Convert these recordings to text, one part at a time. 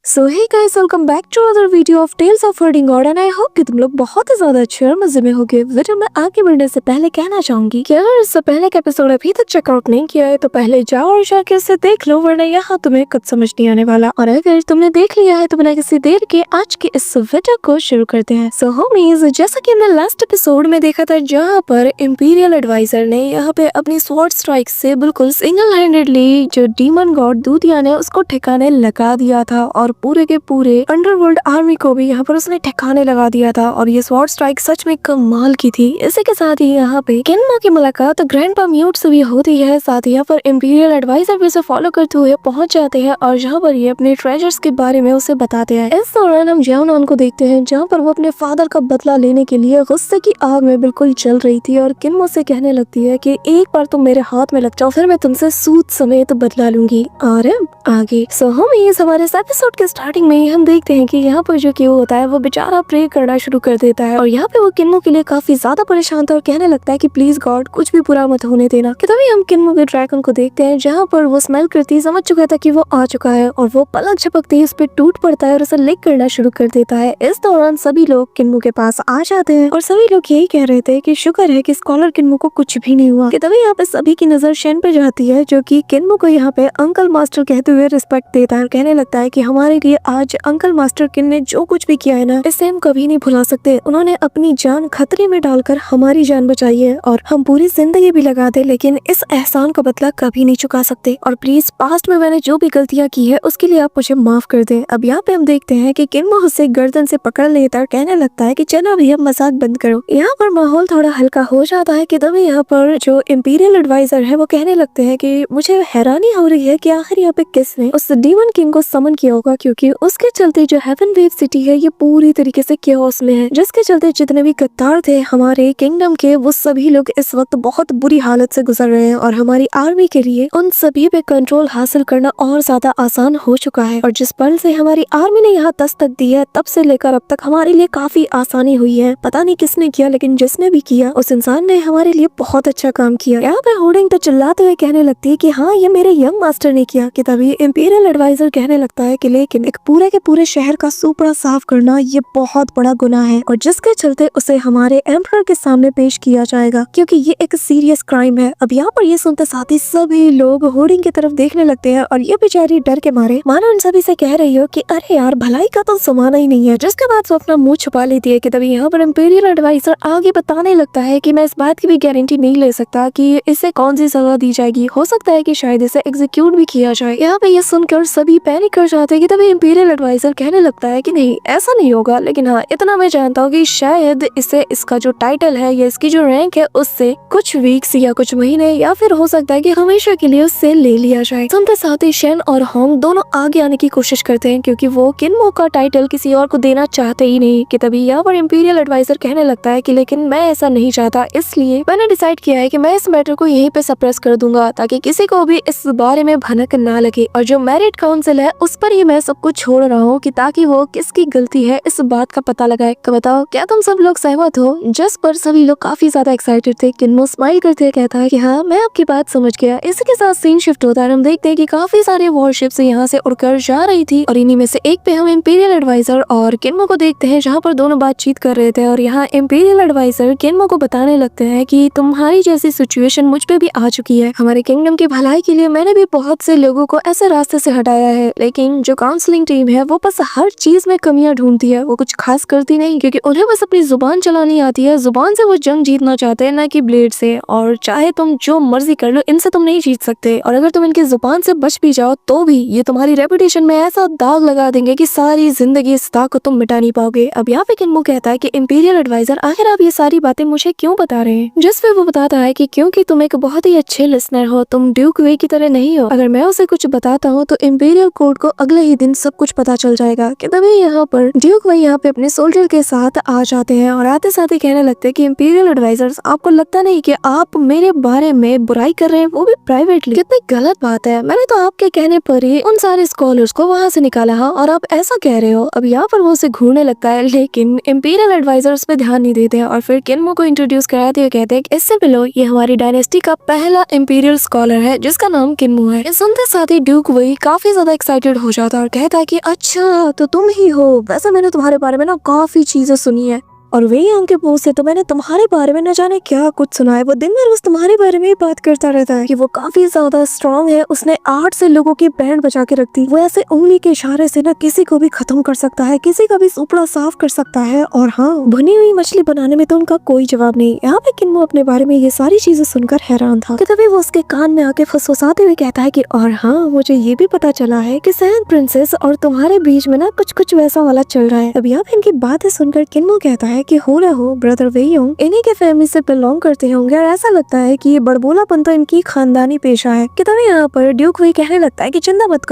So hey guys, welcome back to other video of tales of herding god and I hope कि तुम लोग बहुत ही ज्यादा अच्छे और मजे में होगे। वीडियो में आगे बढ़ने से पहले कहना चाहूंगी कि अगर इससे पहले का एपिसोड अभी तक चेकआउट नहीं किया है तो पहले जाओ और जाके इसे देख लो, वरना यहाँ तुम्हें कुछ समझ नहीं आने वाला। और अगर तुमने देख लिया है तो बिना किसी देर के आज के इस वीडियो को शुरू करते हैं। सो होमीज, जैसा कि हमने लास्ट एपिसोड में देखा था जहाँ पर इंपीरियल एडवाइजर ने यहाँ पे अपनी स्वॉर्ड स्ट्राइक से बिल्कुल सिंगल हैंडेडली जो डीमन गॉड दूतिया ने उसको ठिकाने लगा दिया था और पूरे के पूरे अंडरवर्ल्ड आर्मी को भी यहाँ पर उसने ठिकाने लगा दिया था। और ये स्वॉर्ड स्ट्राइक सच में कमाल की थी। इसी के साथ ही यहाँ पे किन्मा की मुलाकात ग्रैंडपा म्यूट से भी होती है। साथ ही यहाँ पर इंपीरियल एडवाइजर भी उसे फॉलो करते हुए पहुंच जाते हैं और जहाँ पर ये अपने ट्रेजर्स के बारे में उसे बताते हैं। इस दौरान हम जियानॉन को देखते हैं जहाँ पर वो अपने फादर का बदला लेने के लिए गुस्से की आग में बिल्कुल चल रही थी और किन्मा से कहने लगती है कि एक बार तुम मेरे हाथ में लग जाओ, फिर मैं तुमसे सूद समेत बदला लूंगी। और आगे हम इस हमारे एपिसोड के स्टार्टिंग में हम देखते हैं कि यहाँ पर जो क्यू होता है वो बेचारा प्रे करना शुरू कर देता है और यहाँ पे वो किन्मो के लिए काफी ज्यादा परेशान था और कहने लगता है कि प्लीज गॉड कुछ भी बुरा मत होने देना। कि तभी हम किन्मो के ड्रैगन को देखते हैं जहाँ पर वो स्मेल करती समझ चुका था कि वो आ चुका है और वो पलक झपकते ही उस पर टूट पड़ता है और उसे लिक करना शुरू कर देता है। इस दौरान सभी लोग किन्मो के पास आ जाते हैं और सभी लोग यही कह रहे थे कि शुक्र है कि स्कॉलर किन्मो को कुछ भी नहीं हुआ। कि तभी यहाँ पे सभी की नजर शेन पे जाती है जो कि किन्मो को यहाँ पे अंकल मास्टर कहते हुए रिस्पेक्ट देता है और कहने लगता है कि हमारे लिए आज अंकल मास्टर किन ने जो कुछ भी किया है ना, इसे हम कभी नहीं भुला सकते। उन्होंने अपनी जान खतरे में डालकर हमारी जान बचाई है और हम पूरी जिंदगी भी लगा दे लेकिन इस एहसान का बदला कभी नहीं चुका सकते। और प्लीज पास्ट में मैंने जो भी गलतियां की है उसके लिए आप मुझे माफ कर दें। अब यहाँ पे हम देखते हैं कि किन्मो उसे गर्दन से पकड़ लेता है और कहने लगता है कि चलो भैया मजाक बंद करो। यहाँ पर माहौल थोड़ा हल्का हो जाता है कि तभी यहाँ पर जो इंपीरियल एडवाइजर है वो कहने लगते हैं कि मुझे हैरानी हो रही है कि आखिर यहाँ पे किसने उस डीमन किंग को समन किया होगा, क्योंकि उसके चलते जो हेवन वेव सिटी है ये पूरी तरीके से केओस में है, जिसके चलते जितने भी गद्दार थे हमारे किंगडम के वो सभी लोग इस वक्त बहुत बुरी हालत से गुजर रहे हैं और हमारी आर्मी के लिए उन सभी पे कंट्रोल हासिल करना और ज्यादा आसान हो चुका है। और जिस पल से हमारी आर्मी ने यहाँ दस्तक दी है तब से लेकर अब तक हमारे लिए काफी आसानी हुई है। पता नहीं किसने किया लेकिन जिसने भी किया उस इंसान ने हमारे लिए बहुत अच्छा काम किया। यहाँ पे होर्डिंग तो चिल्लाते हुए कहने लगती है कि हाँ ये मेरे यंग मास्टर ने किया। कि तभी इंपीरियल एडवाइजर कहने लगता है कि लेकिन एक पूरे के पूरे शहर का सुपड़ा साफ करना ये बहुत बड़ा गुनाह है और जिसके चलते उसे हमारे एम्परर के सामने पेश किया जाएगा क्योंकि ये एक सीरियस क्राइम है। अब यहाँ पर ये सुनते साथ ही सभी लोग होर्डिंग की तरफ देखने लगते हैं और ये बेचारी डर के मारे मानो उन सभी से कह रही हो कि अरे यार भलाई का तो जमाना ही नहीं है, जिसके बाद वो अपना मुंह छुपा लेती है। कि तभी यहाँ पर इंपीरियल एडवाइजर आगे बताने लगता है कि मैं इस बात की भी गारंटी नहीं ले सकता कि इसे कौन सी सजा दी जाएगी, हो सकता है कि शायद इसे एग्जीक्यूट भी किया जाए। यहाँ पे ये सुनकर सभी पैनिक कर जाते हैं। कि तभी इंपीरियल एडवाइजर कहने लगता है कि नहीं ऐसा नहीं होगा, लेकिन हाँ इतना मैं जानता हूँ कि शायद इसे इसका जो टाइटल है या इसकी जो रैंक है उससे कुछ वीक्स या कुछ महीने या फिर हो सकता है कि हमेशा के लिए उससे ले लिया जाए। सुनते साथ ही शेन और होंग दोनों आगे आने की कोशिश करते हैं क्योंकि वो किन्मो का टाइटल किसी और को देना चाहते ही नहीं। कि तभी यहाँ पर इंपीरियल एडवाइजर कहने लगता है कि लेकिन मैं ऐसा नहीं चाहता, इसलिए मैंने डिसाइड किया है कि मैं इस मैटर को यहीं पे सप्रेस कर दूंगा ताकि किसी को भी इस बारे में भनक ना लगे और जो मैरिड काउंसिल है उस पर ही मैं सब कुछ छोड़ रहा हूँ कि ताकि वो किसकी गलती है इस बात का पता लगाए। तो बताओ क्या तुम सब लोग सहमत हो? जिस पर सभी लोग काफी ज्यादा एक्साइटेड थे। किन्मो स्माइल करते हुए कहता है कि हाँ मैं आपकी बात समझ गया। इसी के साथ सीन शिफ्ट होता है। हम देखते हैं कि काफी सारे वॉरशिप्स यहाँ से उड़कर जा रही थी और इन्हीं में से एक पे हम इंपीरियल एडवाइजर और किन्मो को देखते हैं जहाँ पर दोनों बातचीत कर रहे थे और यहाँ इंपीरियल एडवाइजर किन्मो को बताने लगते हैं कि तुम्हारी जैसी सिचुएशन मुझ पे भी आ चुकी है। हमारे किंगडम की भलाई के लिए मैंने भी बहुत से लोगों को ऐसे रास्ते से हटाया है, लेकिन जो काउंसलिंग टीम है वो बस हर चीज में कमियां ढूंढती है, वो कुछ खास करती नहीं क्योंकि उन्हें बस अपनी जुबान चलानी आती है। जुबान से वो जंग जीतना चाहते हैं ना कि ब्लेड से, और चाहे तुम जो मर्जी कर लो इनसे तुम नहीं जीत सकते। और अगर तुम इनकी जुबान से बच भी जाओ तो भी ये तुम्हारी रेपुटेशन में ऐसा दाग लगा देंगे कि सारी जिंदगी इस दाग को तुम मिटा नहीं पाओगे। अब यहाँ पे किन्मो कहता है कि इंपीरियल एडवाइजर आखिर आप ये सारी बातें मुझे क्यों बता रहे हैं? जिस पे वो बताता है कि क्योंकि तुम एक बहुत ही अच्छे लिसनर हो, तुम ड्यूक वे की तरह नहीं हो। अगर मैं उसे कुछ बताता हूँ तो इंपीरियल कोर्ट को अगले ही दिन सब कुछ पता चल जाएगा। कि तभी यहाँ पर ड्यूक वे यहाँ पे अपने सोल्जर के साथ आ जाते हैं और आते साथ ही कहने लगते हैं कि इंपीरियल एडवाइजर्स आपको लगता नहीं कि आप मेरे बारे में बुराई कर रहे हैं, वो भी प्राइवेटली? कितनी गलत बात है। मैंने तो आपके कहने पर ही उन सारे स्कॉलर्स को वहाँ से निकाला है और आप ऐसा कह रहे हो। अब यहाँ पर वो उसे घूरने लगता है लेकिन इंपीरियल एडवाइजर उस पर ध्यान नहीं देते हैं और फिर किन्मो को इंट्रोड्यूस कराते हुए कहते हैं कि इससे मिलो ये हमारी डायनेस्टी का पहला इंपीरियल स्कॉलर है जिसका नाम किन्मो है। सुनते साथ ही ड्यूक वही काफी ज्यादा एक्साइटेड हो जाता है और कहता है कि अच्छा तो तुम ही हो, वैसे मैंने तुम्हारे बारे में ना काफी चीजें सुनी है और वही उनके मुंह से तो मैंने तुम्हारे बारे में न जाने क्या कुछ सुना है। वो दिन में रोज तुम्हारे बारे में ही बात करता रहता है कि वो काफी ज्यादा स्ट्रांग है, उसने 8 से लोगों की बैंड बचा के रख दी। वो ऐसे उंगली के इशारे से ना किसी को भी खत्म कर सकता है, किसी का भी सुपड़ा साफ कर सकता है। और हाँ, भुनी हुई मछली बनाने में तो उनका कोई जवाब नहीं। यहाँ पे किन्मो अपने बारे में ये सारी चीजें सुनकर हैरान था कि तभी वो उसके कान में आके फुसफुसाते हुए कहता है कि और हाँ, मुझे ये भी पता चला है कि सैंड प्रिंसेस और तुम्हारे बीच में ना कुछ कुछ वैसा वाला चल रहा है। अब यहाँ पे इनकी बातें सुनकर किन्मो कहता है कि हो ना हो ब्रदर वेयोंग इन्हीं के फैमिली से बिलोंग करते होंगे और ऐसा लगता है कि ये बड़बोलापन तो इनकी खानदानी पेशा है। कि तभी यहाँ पर ड्यूक वही कहने लगता है कि चिंता मत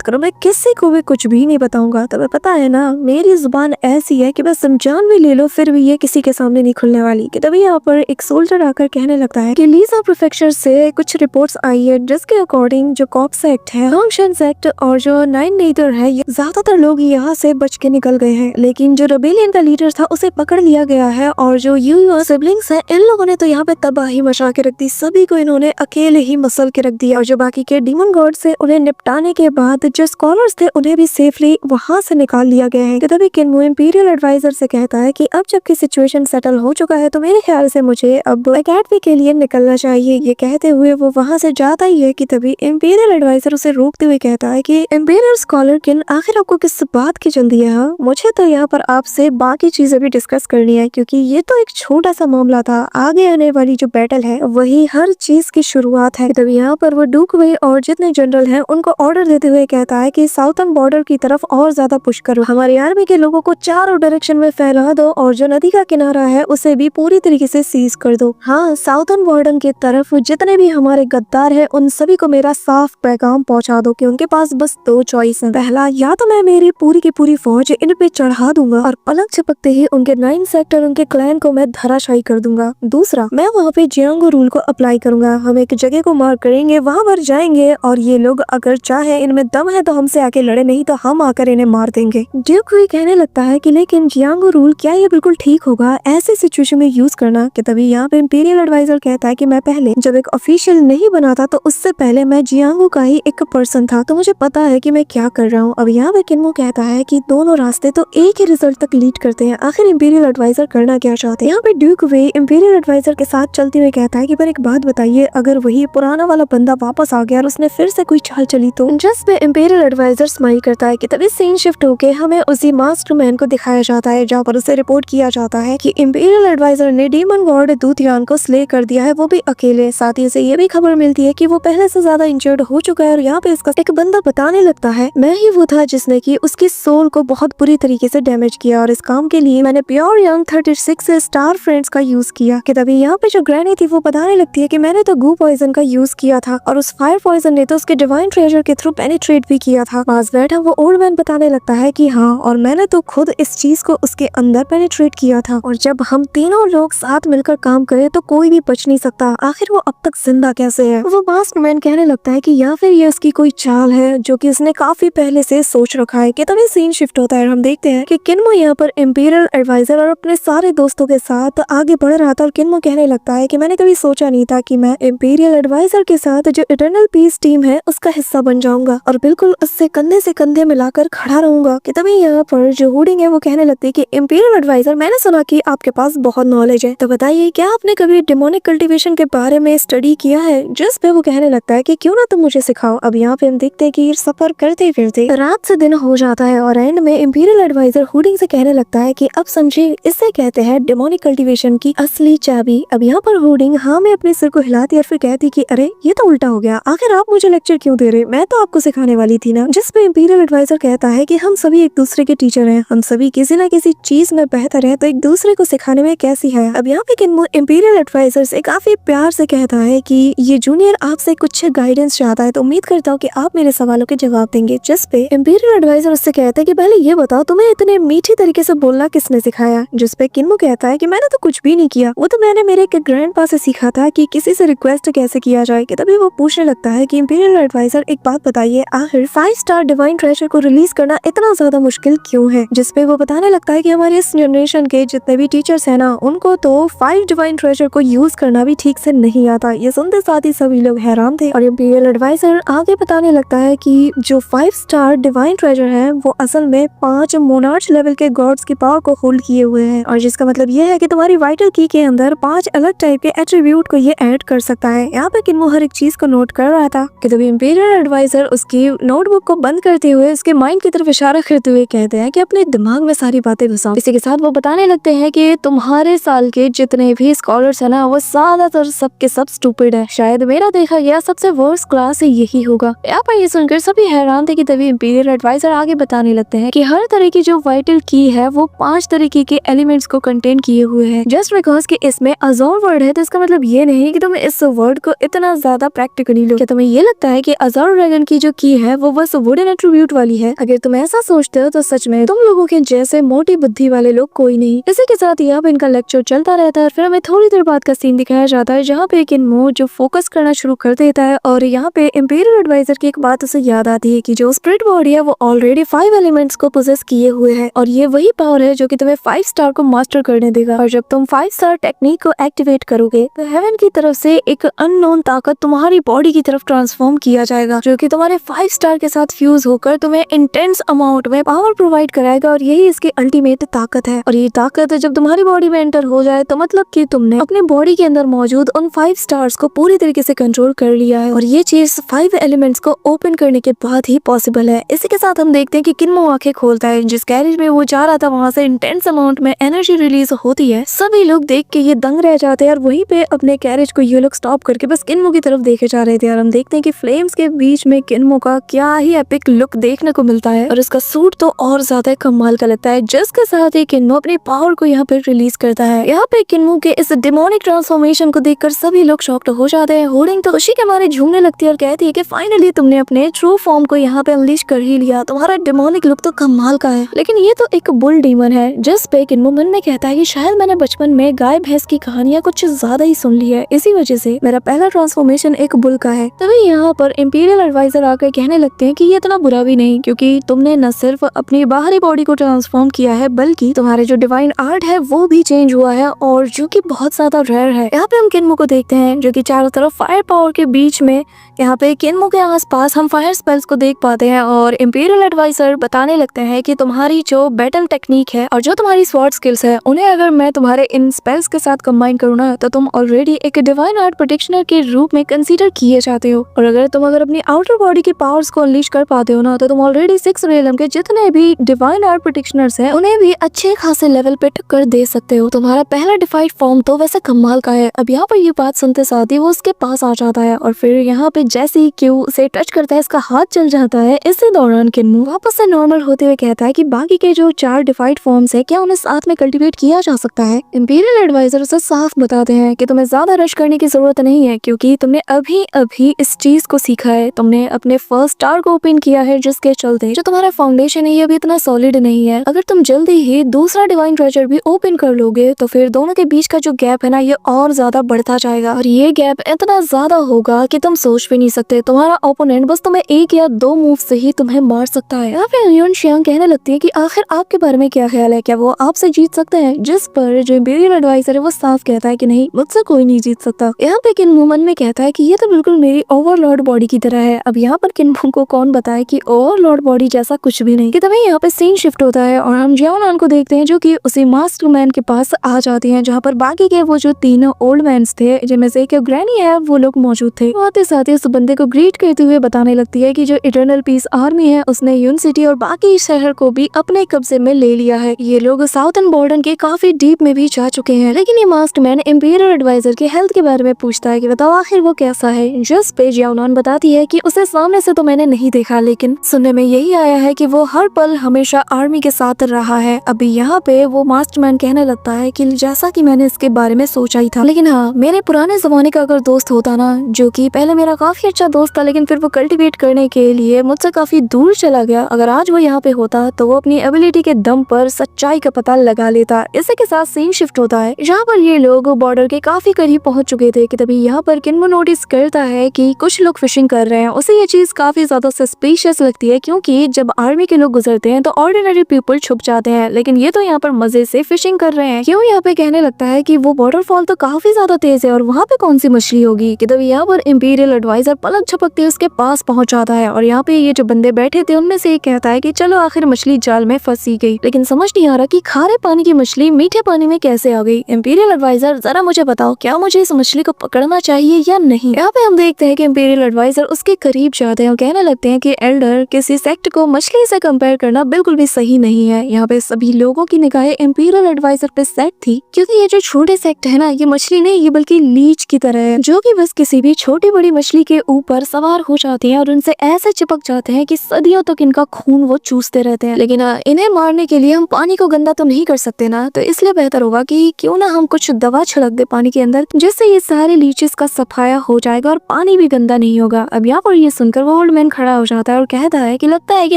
करो, मैं किसी को भी कुछ भी नहीं बताऊंगा। तुम्हें पता है ना, मेरी जुबान ऐसी है कि बस जान भी ले लो फिर भी ये किसी के सामने नहीं खुलने वाली। कि तभी यहाँ पर एक सोल्जर आकर कहने लगता है कि लीजा प्रीफेक्चर से कुछ रिपोर्ट्स आई है जिसके अकॉर्डिंग जो कॉप्स एक्ट है, होंगशेंस एक्ट और जो 9 लीडर है, ज्यादातर लोग यहाँ से बच के निकल गए हैं, लेकिन जो रेबेलियन का लीडर था उसे पकड़ लिया गया है। और जो यू सिबलिंग्स हैं, इन लोगों ने तो यहाँ पे तबाही मचा के रख दी। सभी को इन्होंने अकेले ही मसल के रख दिया और जो बाकी के डीमन गॉड से उन्हें निपटाने के बाद जो स्कॉलर्स थे उन्हें भी सेफली वहां से निकाल लिया गया है। तभी किन्मो इंपीरियल एडवाइजर से कहता है कि अब जबकि सिचुएशन सेटल हो चुका है तो मेरे ख्याल से मुझे अब एकेडमी के लिए निकलना चाहिए। ये कहते हुए वो वहां से जाता ही है कि तभी इंपीरियल एडवाइजर उसे रोकते हुए कहता है कि इंपीरियल स्कॉलर किन, आखिर आपको किस बात की जल्दी है? मुझे तो यहाँ पर आपसे बाकी चीजें भी डिस्कस करनी है, क्योंकि ये तो एक छोटा सा मामला था, आगे आने वाली जो बैटल है वही हर चीज की शुरुआत है। तभी यहाँ पर वो डूक वे और जितने जनरल हैं उनको ऑर्डर देते हुए कहता है कि साउथर्न बॉर्डर की तरफ और ज्यादा पुश करो, हमारी आर्मी के लोगों को चारों डायरेक्शन में फैला दो और जो नदी का किनारा है उसे भी पूरी तरीके से सीज कर दो। हाँ, साउथर्न बॉर्डर की तरफ जितने भी हमारे गद्दार है उन सभी को मेरा साफ पैगाम पहुँचा दो कि उनके पास बस 2 चॉइस है। पहला, या तो मैं मेरी पूरी की पूरी फौज इन पे चढ़ा दूंगा और पलक झपकते ही उनके 9 सेक्टर उनके क्लैन को मैं धराशायी कर दूंगा। दूसरा, मैं वहाँ पे जियांगो रूल को अप्लाई करूंगा, हम एक जगह को मार्क करेंगे, वहाँ पर जाएंगे और ये लोग अगर चाहे इनमें दम है तो हमसे आके लड़े, नहीं तो हम आकर इन्हें मार देंगे। ड्यूक भी कहने लगता है कि लेकिन जियांगो रूल क्या ये बिल्कुल ठीक होगा ऐसे सिचुएशन में यूज करना? कि तभी यहाँ पे इंपीरियल एडवाइजर कहता है कि मैं पहले जब एक ऑफिशियल नहीं बना था तो उससे पहले मैं जियांगो का ही एक पर्सन था, तो मुझे पता है कि मैं क्या कर रहा हूँ। अब यहाँ पे किन्मो कहता है कि दोनों रास्ते तो एक ही रिजल्ट तक लीड करते हैं, आखिर इंपीरियल एडवाइजर करना क्या चाहते हैं? यहाँ पे ड्यूक वे इंपीरियल एडवाइजर के साथ चलते हुए कहता है कि पर एक बात बताइए, अगर वही पुराना वाला बंदा वापस आ गया और उसने फिर से कोई चाल चली तो? जिस पे इंपीरियल एडवाइजर स्माइल करता है कि तभी सीन शिफ्ट होके हमें उसी मास्टरमैन को दिखाया जाता है, जहाँ पर उसे रिपोर्ट किया जाता है कि इंपीरियल एडवाइजर ने डीमन गॉड दूतियान को स्ले कर दिया है, वो भी अकेले। साथ ही उसे ये भी खबर मिलती है कि वो पहले से ज्यादा इंजर्ड हो चुका है और यहाँ पे इसका एक बंदा बताने लगता है मैं ही वो था जिसने की उसकी सोल को बहुत बुरी तरीके से डैमेज किया और इस काम के लिए मैंने प्योर यंग 36 स्टार फ्रेंड्स का यूज किया। कि तभी यहाँ पे जो ग्रैनी थी वो बताने लगती है कि मैंने तो गू पॉइजन का यूज किया था और उस फायर पॉइजन ने तो उसके डिवाइन ट्रेजर के थ्रू पेनिट्रेट भी किया था। पास बैठा वो ओल्ड मैन बताने लगता है कि हाँ, और मैंने तो खुद इस चीज को उसके अंदर पेनिट्रेट किया था और जब हम तीनों लोग साथ मिलकर काम करें तो कोई भी बच नहीं सकता, आखिर वो अब तक जिंदा कैसे है? वो मास्टरमैन कहने लगता है कि या फिर ये उसकी कोई चाल है जो कि उसने काफी पहले से सोच रखा है। कि तभी सीन शिफ्ट होता है, हम देखते हैं कि किन्मो यहाँ पर इंपीरियल एडवाइजर और अपने सारे दोस्तों के साथ आगे बढ़ रहा था और किन्मो कहने लगता है कि मैंने कभी सोचा नहीं था कि मैं इंपीरियल एडवाइजर के साथ जो इटर्नल पीस टीम है उसका हिस्सा बन जाऊंगा और बिल्कुल उससे कंधे से कंधे मिलाकर खड़ा रहूंगा। कि तभी यहाँ पर जो हुडिंग है वो कहने लगती है कि इंपीरियल एडवाइजर, मैंने सुना कि आपके पास बहुत नॉलेज है, तो बताइए क्या आपने कभी डिमोनिक कल्टीवेशन के बारे में स्टडी किया है? जिस पे वो कहने लगता है कि क्यों ना तुम मुझे सिखाओ। अब यहाँ पे हम देखते हैं कि सफर करते फिरते रात से दिन हो जाता है और एंड में इंपीरियल एडवाइजर हुडिंग से कहने लगता है कि अब समझे, इसे कहते हैं डिमोनिक कल्टीवेशन की असली चाबी। अब यहाँ पर हुडिंग हाँ में अपने सिर को हिलाती और फिर कहती कि अरे ये तो उल्टा हो गया, आखिर आप मुझे लेक्चर क्यों दे रहे, मैं तो आपको सिखाने वाली थी ना। जिस पे इंपीरियल एडवाइजर कहता है कि हम सभी एक दूसरे के टीचर हैं, हम सभी किसी न किसी चीज में बेहतर हैं, तो एक दूसरे को सिखाने में कैसी है। अब यहाँ पे किन्मो इंपीरियल एडवाइजर से काफी प्यार से कहता है कि ये जूनियर आपसे कुछ गाइडेंस चाहता है, तो उम्मीद करता हूँ कि आप मेरे सवालों के जवाब देंगे। जिस पे इंपीरियल एडवाइजर उससे कहता है कि पहले ये बताओ तुम्हें इतने मीठी तरीके से बोलना किसने सिखाया? दिखाया, जिसपे किन्मो कहता है कि मैंने तो कुछ भी नहीं किया, वो तो मैंने मेरे ग्रैंडपा से सीखा था कि किसी से रिक्वेस्ट कैसे किया जाए। कि तभी वो पूछने लगता है कि इंपीरियल एडवाइजर एक बात बताइए, आखिर 5 स्टार डिवाइन ट्रेजर को रिलीज करना इतना ज्यादा मुश्किल क्यों है। जिसपे वो बताने लगता है कि हमारे इस जनरेशन के जितने भी टीचर्स है ना, उनको तो 5 डिवाइन ट्रेजर को यूज करना भी ठीक से नहीं आता। ये सुनते साथ ही सभी लोग हैरान थे। और इंपीरियल एडवाइजर आगे बताने लगता है कि जो 5 स्टार डिवाइन ट्रेजर है वो असल में 5 मोनार्च लेवल के गॉड्स की पावर को होल्ड किए हुए हैं, और जिसका मतलब ये है कि तुम्हारी वाइटल की के अंदर 5 अलग टाइप के एट्रीब्यूट को ये ऐड कर सकता है। यहाँ पे किन्मो हर एक चीज को नोट कर रहा था कि तभी इंपीरियल एडवाइजर उसकी नोटबुक को बंद करते हुए उसके माइंड की तरफ इशारा करते हुए कहते हैं कि अपने दिमाग में सारी बातें घुसाओ। इसी के साथ वो बताने लगते हैं कि तुम्हारे साल के जितने भी स्कॉलर्स है ना, वो ज्यादातर सबके सब स्टूपिड है। शायद मेरा देखा गया सबसे वर्स्ट क्लास यही होगा। यहाँ पर ये सुनकर सभी हैरान थे कि तभी इंपीरियल एडवाइजर आगे बताने लगते हैं कि हर तरह की जो वाइटल की है वो 5 तरीके के एलिमेंट्स को कंटेन किए हुए हैं। जस्ट बिकॉज कि इसमें अज़ोर वर्ड है तो इसका मतलब ये नहीं कि तुम इस वर्ड को इतना ज्यादा प्रैक्टिकली लो। क्या तुम्हें ये लगता है कि अज़ोर ड्रैगन की जो की है वो बस वुडन एट्रीब्यूट वाली है? अगर तुम ऐसा सोचते हो तो सच में तुम लोगों के जैसे मोटी बुद्धि वाले लोग कोई नहीं। इसी के साथ यहाँ पे इनका लेक्चर चलता रहता है। फिर हमें थोड़ी देर बाद का सीन दिखाया जाता है जहाँ पे किन्मो जो फोकस करना शुरू कर देता है, और यहाँ पे इंपीरियल एडवाइजर की एक बात उसे याद आती है कि जो स्पिरिट बॉडी है वो ऑलरेडी 5 एलिमेंट्स को पोजेस किए हुए है, और ये वही पावर है जो कि तुम्हें 5 स्टार को मास्टर करने देगा। और जब तुम 5 स्टार टेक्निक को एक्टिवेट करोगे तो हेवन की तरफ से एक अननोन ताकत तुम्हारी बॉडी की तरफ ट्रांसफॉर्म किया जाएगा, जो कि तुम्हारे 5 स्टार के साथ फ्यूज होकर तुम्हें इंटेंस अमाउंट में पावर प्रोवाइड कराएगा, और यही इसकी अल्टीमेट ताकत है। और ये ताकत जब तुम्हारी बॉडी में एंटर हो जाए तो मतलब कि तुमने अपने बॉडी के अंदर मौजूद उन 5 स्टार्स को पूरी तरीके से कंट्रोल कर लिया है, और ये चीज 5 एलिमेंट्स को ओपन करने के बाद ही पॉसिबल है। इसी के साथ हम देखते हैं कि किन्मो आंखें खोलता है। जिस गैरेज में वो जा रहा था वहाँ से इंटेंस अमाउंट में एनर्जी रिलीज होती है। सभी लोग देख के ये दंग रह जाते हैं, और वहीं पे अपने कैरेज को ये लोग स्टॉप करके बस किन्मो की तरफ देखे जा रहे थे। और हम देखते हैं कि फ्लेम्स के बीच में किन्मो का क्या ही एपिक लुक देखने को मिलता है, और इसका सूट तो और ज्यादा कमाल का लगता है। जिसके साथ ही किन्मो अपनी पावर को यहाँ पे रिलीज करता है। यहाँ पे किन्मो के इस डिमोनिक ट्रांसफॉर्मेशन को देखकर सभी लोग शॉक्ड हो जाते हैं। होर्डिंग तो खुशी के मारे झूमने लगती है और कहती है कि फाइनली तुमने अपने ट्रू फॉर्म को यहाँ पे अनलीश कर ही लिया। तुम्हारा डिमोनिक लुक तो कमाल का है, लेकिन ये तो एक बुल डीमन है। जिस पे किन्मो मन में कहता है कि शायद मैंने बचपन में गाय भैंस की कहानियां कुछ ज्यादा ही सुन ली है, इसी वजह से मेरा पहला ट्रांसफॉर्मेशन एक बुल का है। तभी यहाँ पर इंपीरियल एडवाइजर आकर कहने लगते हैं कि ये इतना बुरा भी नहीं, क्योंकि तुमने न सिर्फ अपनी बाहरी बॉडी को ट्रांसफॉर्म किया है बल्कि तुम्हारे जो डिवाइन आर्ट है वो भी चेंज हुआ है, और जो कि बहुत ज्यादा रेयर है। यहाँ पे हम किन्मो को देखते हैं जो कि चारों तरफ फायर पावर के बीच में, यहाँ पे किन्मो के आसपास हम फायर स्पेल्स को देख पाते हैं। और इंपीरियल एडवाइजर बताने लगते हैं कि तुम्हारी जो बैटल टेक्निक है और जो तुम्हारी स्वॉर्ड स्किल्स है उन्हें अगर मैं तुम्हारे इन स्पेल्स के साथ कंबाइन करूँ ना तो तुम ऑलरेडी एक डिवाइन आर्ट प्रोटेक्शनर के रूप में कंसीडर किए जाते हो। और अगर तुम अपनी आउटर बॉडी की पावर्स को अनलीश कर पाते हो ना तो तुम ऑलरेडी 6 रियलम के जितने भी डिवाइन आर्ट प्रोटेक्शनर्स हैं उन्हें भी अच्छे खासे लेवल पे टक्कर दे सकते हो। तुम्हारा पहला डिफाइड फॉर्म तो वैसे कमाल का है। अब यहाँ पर ये बात सुनते साथ ही वो उसके पास आ जाता है, और फिर यहाँ पे जैसे ही क्यू से टच करता है इसका हाथ चल जाता है। इसी दौरान किन्मो वापस से नॉर्मल होते हुए कहता है कि बाकी के जो 4 डिफाइड फॉर्म्स है क्या उन्हें साथ में कल्टीवेट किया जा सकता है। इंपीरियल एडवाइजर उसे साफ बताते हैं कि तुम्हें ज्यादा रश करने की जरूरत नहीं है, क्योंकि तुमने अभी अभी इस चीज को सीखा है। तुमने अपने फर्स्ट स्टार को ओपन किया है, जिसके चलते जो तुम्हारा फाउंडेशन है ये अभी इतना सॉलिड नहीं है। अगर तुम जल्दी ही दूसरा डिवाइन ट्रेजर भी ओपन कर लोगे तो फिर दोनों के बीच का जो गैप है ना ये और ज्यादा बढ़ता जाएगा, और ये गैप इतना ज्यादा होगा कि तुम सोच भी नहीं सकते। तुम्हारा ओपोनेंट बस तुम्हें 1 या 2 मूव से ही तुम्हें मार सकता है। यहाँ पे यून शियांग कहने लगती है कि आखिर आपके बारे में क्या ख्याल है, क्या वो आपसे जीत सकते हैं? जिस पर जो इंपीरियल एडवाइजर है वो साफ कहता है कि नहीं, मुझसे कोई नहीं जीत सकता। यहाँ पे किन्मो मन में कहता है कि ये तो बिल्कुल मेरी ओवरलॉर्ड बॉडी की तरह है। अब यहाँ पर किन्मो को कौन बताए कि ओवरलॉर्ड बॉडी जैसा कुछ भी नहीं। कि तभी यहाँ पे सीन शिफ्ट होता है और हम जियाओनान को देखते हैं जो कि उसी मास्टर मैन के पास आ जाती हैं, जहाँ पर बाकी के वो जो 3 ओल्ड मैन्स थे जिनमें से एक ग्रैनी है वो लोग मौजूद थे। आते साथ ही उस बंदे को ग्रीट करते हुए बताने लगती है कि जो इटर्नल पीस आर्मी है उसने यून सिटी और बाकी शहर को भी अपने कब्जे में ले लिया है। ये लोग साउथर्न बॉर्डर के काफी डीप में भी जा चुके हैं। लेकिन ये मास्टर मैन इंपीरियल एडवाइजर के हेल्थ के बारे में पूछता है कि बताओ आखिर वो कैसा है। जिस पे जियाओनान बताती है कि उसे सामने से तो मैंने नहीं देखा, लेकिन सुनने में यही आया है कि वो हर पल हमेशा आर्मी के साथ रहा है। अभी यहाँ पे वो मास्टर मैन कहने लगता है कि जैसा कि मैंने इसके बारे में सोचा ही था, लेकिन हाँ मेरे पुराने जमाने का अगर दोस्त होता ना, जो कि पहले मेरा काफी अच्छा दोस्त था लेकिन फिर वो कल्टीवेट करने के लिए मुझसे काफी दूर चला गया, अगर आज वो यहाँ पे होता तो वो अपनी एबिलिटी के दम पर सच्चाई का पता लगा लेता। इसी के साथ सीन शिफ्ट होता है जहाँ पर ये लोग बॉर्डर के काफी करीब पहुंच चुके थे कि तभी यहाँ पर किन्मो नोटिस करता है कि कुछ लोग फिशिंग कर रहे हैं। उसे ये चीज काफी ज्यादा सस्पिशियस लगती है क्योंकि जब आर्मी के लोग गुजरते हैं तो ऑर्डिनरी पीपल छुप जाते हैं, लेकिन ये तो यहाँ पर मजे से फिशिंग कर रहे हैं। क्यों यहाँ पे कहने लगता है कि वो वाटरफॉल तो काफी ज्यादा तेज है और वहाँ पे कौन सी मछली होगी कि तभी यहाँ पर इंपीरियल एडवाइजर पलक झपकते उसके पास पहुंच जाता है और यहाँ पे ये जो बंदे बैठे थे उनमें से एक कहता है कि चलो आखिर मछली जाल में फंसी गई, लेकिन समझ नहीं आ रहा कि खारे पानी की मछली मीठे पानी में कैसे आ गई। इंपीरियल एडवाइजर जरा मुझे बताओ, क्या मुझे इस मछली को पकड़ना चाहिए या नहीं। यहाँ पे हम देखते हैं कि इंपीरियल एडवाइजर उसके करीब जाते हैं और कहने लगते हैं कि एल्डर, किसी सेक्ट को मछली से कंपेयर करना बिल्कुल भी सही नहीं है। यहाँ पे सभी लोगों की निगाहें इंपीरियल एडवाइजर पे सेट थी क्योंकि ये जो छोटे सेक्ट है ना, ये मछली नहीं, ये बल्कि लीच की तरह है जो कि बस किसी भी छोटी बड़ी मछली के ऊपर सवार हो जाती है और उनसे ऐसे चिपक जाते हैं कि सदियों तक इनका खून वो चूसते रहते हैं। लेकिन इन्हें मारने के लिए हम पानी को गंदा तो नहीं कर सकते ना, तो इसलिए बेहतर होगा कि क्यों ना हम कुछ दवा छिड़क दे पानी के अंदर, जिससे ये सारे लीचेस का सफाया हो जाएगा और पानी भी गंदा नहीं होगा। अब यहाँ पर ये सुनकर वो ओल्ड मैन खड़ा हो जाता है और कहता है कि लगता है कि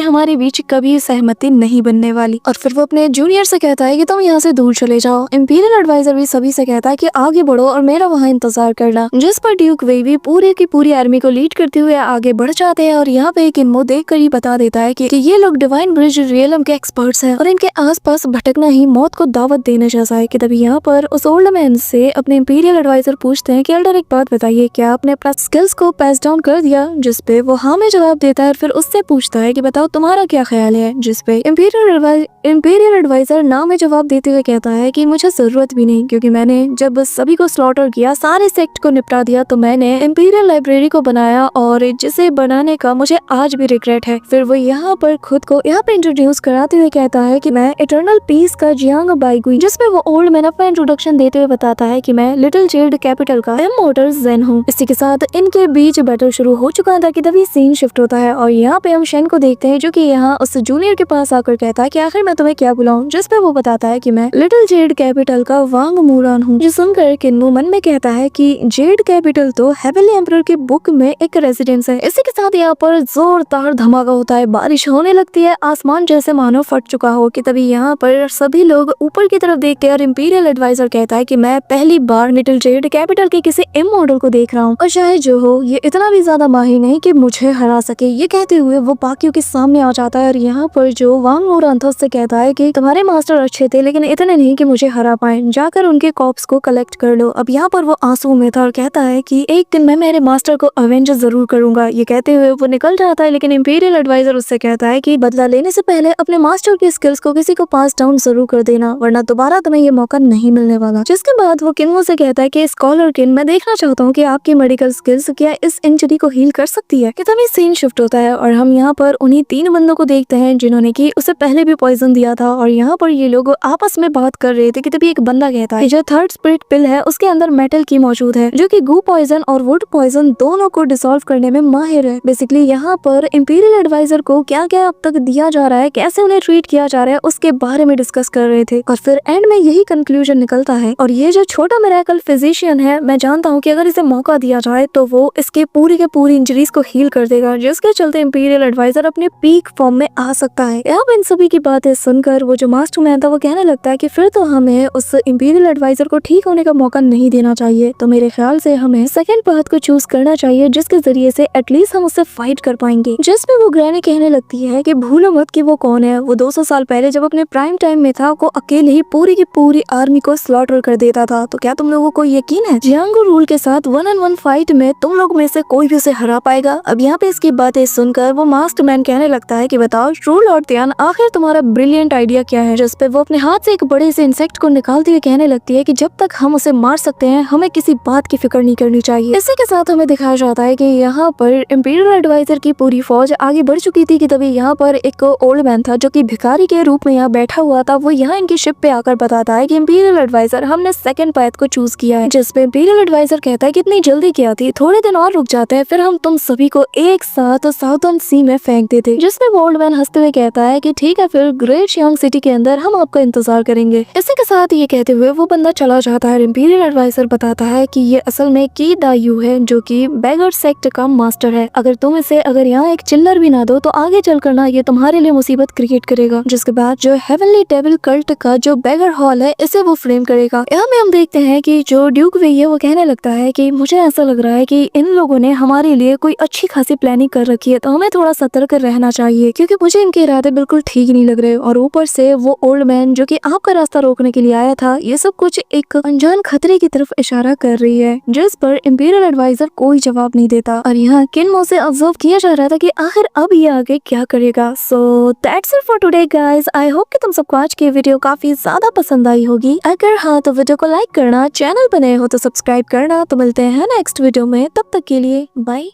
हमारे बीच कभी सहमति नहीं बनने वाली, और फिर वो अपने जूनियर से कहता है कि तुम यहाँ से दूर चले जाओ। इंपीरियल एडवाइजर भी सभी से कहता है कि आगे बढ़ो और मेरा वहाँ इंतजार करना, जिस पर ड्यूक वेवी पूरे की पूरी आर्मी को लीड करते हुए आगे बढ़ जाते हैं। और यहाँ पे किन्मो देख कर ही बता देता है कि ये लोग डिवाइन ब्रिज रियलम के एक्सपर्ट्स हैं और इनके आसपास भटकना ही मौत को दावत देने जैसा है। कि तभी यहाँ पर उस ओल्ड मैन से अपने इंपीरियल एडवाइजर पूछते हैं कि एल्डर एक बात बताइए, क्या आपने अपना स्किल्स को पास डाउन कर दिया, जिसपे वो हाँ में जवाब देता है और फिर उससे पूछता है कि बताओ तुम्हारा क्या ख्याल है, जिसपे इंपीरियल एडवाइजर ना में जवाब देते हुए कहता है कि मुझे जरूरत भी नहीं, क्योंकि मैंने जब सभी को स्लॉटर किया, सारे सेक्ट को निपटा दिया, तो मैंने इंपीरियल लाइब्रेरी को बनाया और जिसे बनाने का मुझे आज भी रिग्रेट है। फिर वो यहाँ पर खुद को यहाँ पे इंट्रोड्यूस कराते हुए कहता है कि मैं इटर्नल पीस का जियांग बाइगुई, जिसमें वो ओल्ड मैन अपना इंट्रोडक्शन देते हुए बताता है कि मैं लिटिल जेड कैपिटल का इमॉर्टल ज़ेन हूँ। इसी के साथ इनके बीच बैटल शुरू हो चुका था कि तभी सीन शिफ्ट होता है और यहाँ पे हम शेन को देखते हैं जो कि यहाँ उस जूनियर के पास आकर कहता है कि आखिर मैं तुम्हें क्या बुलाऊं, जिसपे वो बताता है कि मैं लिटिल जेड कैपिटल का वांग मूरान हूँ। जो सुनकर किन्मो मन में कहता है कि जेड कैपिटल तो हेवनली एम्परर के बुक में एक रेजिडेंस है। इसी के साथ यहाँ पर जोरदार धमाका होता है, बारिश होने लगती है, आसमान जैसे मानो फट चुका हो। कि तभी यहाँ पर सभी लोग ऊपर की तरफ देखते हैं और इंपीरियल एडवाइजर कहता है कि मैं पहली बार लिटिल जेड कैपिटल के किसी इमॉर्टल को देख रहा हूँ और चाहे जो हो ये इतना भी ज्यादा माहिर नहीं कि मुझे हरा सके। ये कहते हुए वो बाकियों के सामने आ जाता है और यहाँ पर जो वांग मूरान था उससे कहता है कि तुम्हारे मास्टर अच्छे थे लेकिन इतने नहीं कि मुझे हरा पाए, जाकर उनके कॉप्स को कलेक्ट कर लो। अब यहाँ पर वो आंसू में था और कहता है कि एक दिन मैं मेरे मास्टर को अवेंज जरूर करूंगा। ये कहते हुए वो निकल जाता है, लेकिन इंपीरियल एडवाइजर उससे कहता है कि बदला लेने से पहले अपने मास्टर की स्किल्स को किसी को पास डाउन जरूर कर देना, वरना दोबारा तुम्हें ये मौका नहीं मिलने वाला। जिसके बाद वो किन्मो से कहता है कि स्कॉलर किन, मैं देखना चाहता हूँ कि आपकी मेडिकल स्किल्स क्या इस इंजरी को हील कर सकती है। कि तभी सीन शिफ्ट होता है और हम यहाँ पर उन्हीं 3 बंदों को देखते हैं जिन्होंने कि उसे पहले भी पॉइजन दिया था और यहाँ पर ये लोग आपस में बात कर रहे थे। कि तभी एक बंदा कहता है जो थर्ड स्पिरिट पिल है उसके अंदर मेटल की मौजूद है जो कि गू पॉइजन और वुड पॉइजन दोनों को डिसॉल्व करने में माहिर है। बेसिकली यहाँ पर इंपीरियल एडवाइजर को क्या क्या अब तक दिया जा रहा है, कैसे उन्हें ट्रीट किया जा रहा है, उसके बारे में डिस्कस कर रहे थे और फिर एंड में यही कंक्लूजन निकलता है। और ये जो छोटा मिरेकल फिजिशियन है, मैं जानता हूँ कि अगर इसे मौका दिया जाए तो वो इसके पूरी के पूरी इंजरीज को हील कर देगा, जिसके चलते इंपीरियल एडवाइजर अपने पीक फॉर्म में आ सकता है। अब इन सभी की बातें सुनकर वो जो मास्टरमैन था वो कहने लगता है कि फिर तो हमें उस इंपीरियल एडवाइजर को ठीक होने का मौका नहीं देना चाहिए, तो मेरे ख्याल से हमें सेकंड पाथ को चूज करना चाहिए जिसके जरिए से एटलीस्ट हम उससे फाइट कर पाएंगे। जिसमें वो ग्रैनी कहने लगती है कि भूलो मत कि वो कौन है, वो 200 साल पहले जब अपने प्राइम टाइम में था वो अकेले ही पूरी की पूरी आर्मी को स्लॉटर कर देता था। तो क्या तुम लोगों को यकीन है जियांगो रूल के साथ 1-on-1 फाइट में तुम लोग में से कोई भी उसे हरा पाएगा? अब यहाँ पे इसकी बातें सुनकर वो मास्टरमैन कहने लगता है कि बताओ ट्रू लॉर्ड तियान, आखिर तुम्हारा ब्रिलियंट आइडिया क्या है? जिसपे वो अपने हाथ से एक बड़े से इंसेक्ट को निकालते हुए कहने लगती है कि जब तक हम उसे मार सकते हैं हमें किसी बात की फिक्र नहीं करनी चाहिए। इसी के साथ हमें दिखाया जाता है कि यहाँ पर इंपीरियल एडवाइजर की पूरी फौज आगे बढ़ चुकी थी। कि तभी यहाँ पर एक ओल्ड मैन था जो कि भिखारी के रूप में यहाँ बैठा हुआ था। वो यहाँ इनकी शिप पे आकर बताता है कि इंपीरियल एडवाइजर हमने सेकंड पाथ को चूज किया है। जिसपे इंपीरियल एडवाइजर कहता है कि इतनी जल्दी क्या थी, थोड़े दिन और रुक जाते हैं फिर हम तुम सभी को एक साथ साउथर्न सी में फेंक देते। जिसमें वो ओल्ड मैन हंसते हुए कहता है कि ठीक है, फिर ग्रेट शियांग सिटी के अंदर हम आपका इंतजार करेंगे। इसी के साथ ये कहते हुए वो बंदा चला जाता है। इंपीरियल एडवाइजर बताता है कि ये असल में की दायू है जो कि बेगर सेक्ट का मास्टर है। अगर तुम इसे अगर यहाँ एक चिल्लर भी ना दो तो आगे चल कर ना ये तुम्हारे लिए मुसीबत क्रिएट करेगा। जिसके बाद जो हेवनली डेविल कल्ट का जो बेगर हॉल है इसे वो फ्रेम करेगा। यहाँ में हम देखते हैं कि जो ड्यूक वे है वो कहने लगता है कि मुझे ऐसा लग रहा है कि इन लोगों ने हमारे लिए कोई अच्छी खासी प्लानिंग कर रखी है, तो हमें थोड़ा सतर्क रहना चाहिए क्योंकि मुझे इनके इरादे बिल्कुल ठीक नहीं लग रहे। और ऊपर से वो ओल्ड मैन जो कि आपका रास्ता रोकने के लिए आया था, ये सब कुछ एक अनजान खतरे की तरफ इशारा कर रही है, जिस पर इंपीरियल एडवाइजर कोई जवाब नहीं देता। और यहाँ किनमो से ऑब्जर्व किया जा रहा था कि आखिर अब ये आगे क्या करेगा। So that's it for today guys. I hope कि तुम सबको आज की वीडियो काफी ज्यादा पसंद आई होगी। अगर हाँ तो वीडियो को लाइक करना, चैनल पर नए हो तो सब्सक्राइब करना। तो मिलते हैं नेक्स्ट वीडियो में, तब तक के लिए बाय।